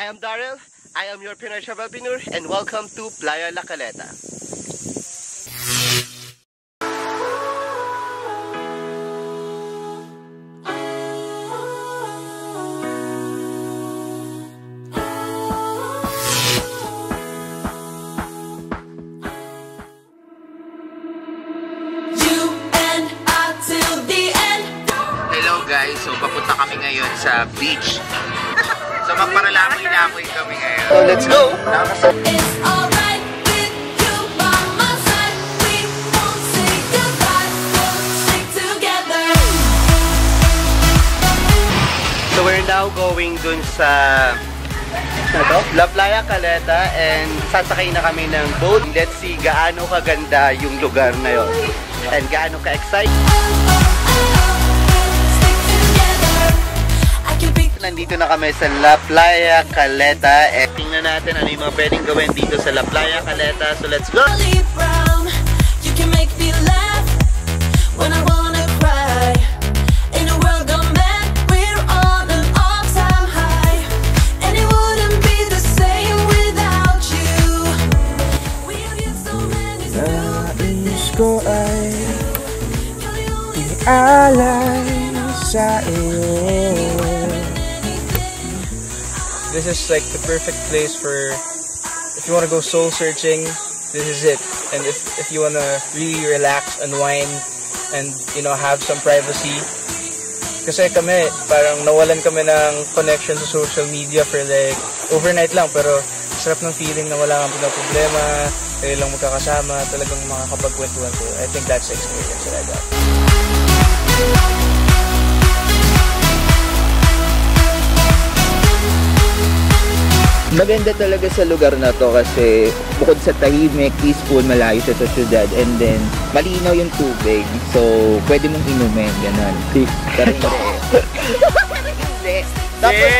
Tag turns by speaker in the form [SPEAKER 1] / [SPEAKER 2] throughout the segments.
[SPEAKER 1] I am Daryl, I am your Pinoy Travelpreneur, and welcome to Playa La Caleta.
[SPEAKER 2] Hello guys, so papunta kami ngayon sa beach. So magparalamoy-lamoy kami ngayon.
[SPEAKER 1] So let's go! So we're now going dun sa La Playa Caleta and sasakay na kami ng boat. Let's see gaano kaganda yung lugar na yon and gaano ka-excited. Nandito na kami sa La Playa Caleta. Tingnan natin ano yung mga pwedeng gawin dito sa La Playa Caleta. So let's go!
[SPEAKER 3] Nais ko ay ialay sa iyo. This is like the perfect place for if you want to go soul searching. This is it. And if you want to really relax, unwind, and have some privacy. Kasi kami parang nawalan kami ng connection sa social media for like overnight lang, pero sarap ng feeling na wala kang problema, kayo lang magkakasama, talagang makakapagkwentuhan ko. I think that's the experience that I got.
[SPEAKER 4] Maganda talaga sa lugar na to kasi bukod sa tahimik, peaceful, malayo siya sa syudad, and then malinaw yung tubig, so pwede mong inumin, gano'n. Pero hindi. Tapos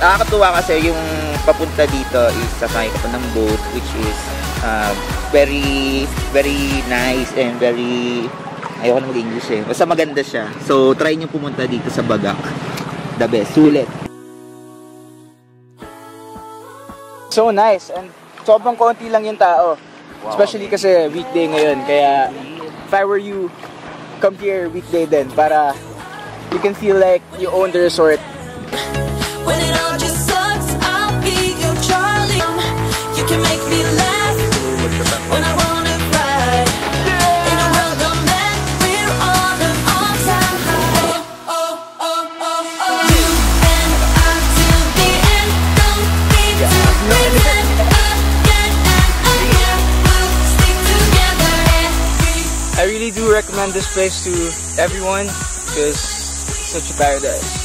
[SPEAKER 4] nakakatuwa kasi yung papunta dito is sasakay ka pa ng boat, which is very, very nice and very, ayoko na mag-English eh. Basta maganda siya. So try nyo pumunta dito sa Bagak. The best. Sulit.
[SPEAKER 3] So nice, and sobrang konti lang yung tao. Wow. Especially kasi weekday ngayon, kaya if I were you, come here weekday din para you can feel like you own the resort. When it all just sucks, I'll be your Charlie. You can make me laugh when I wanna cry. In a world of men, we're on an all-time high. You and I till the end, don't need to pretend again and again. We'll stick together and I really do recommend this place to everyone because it's such a paradise.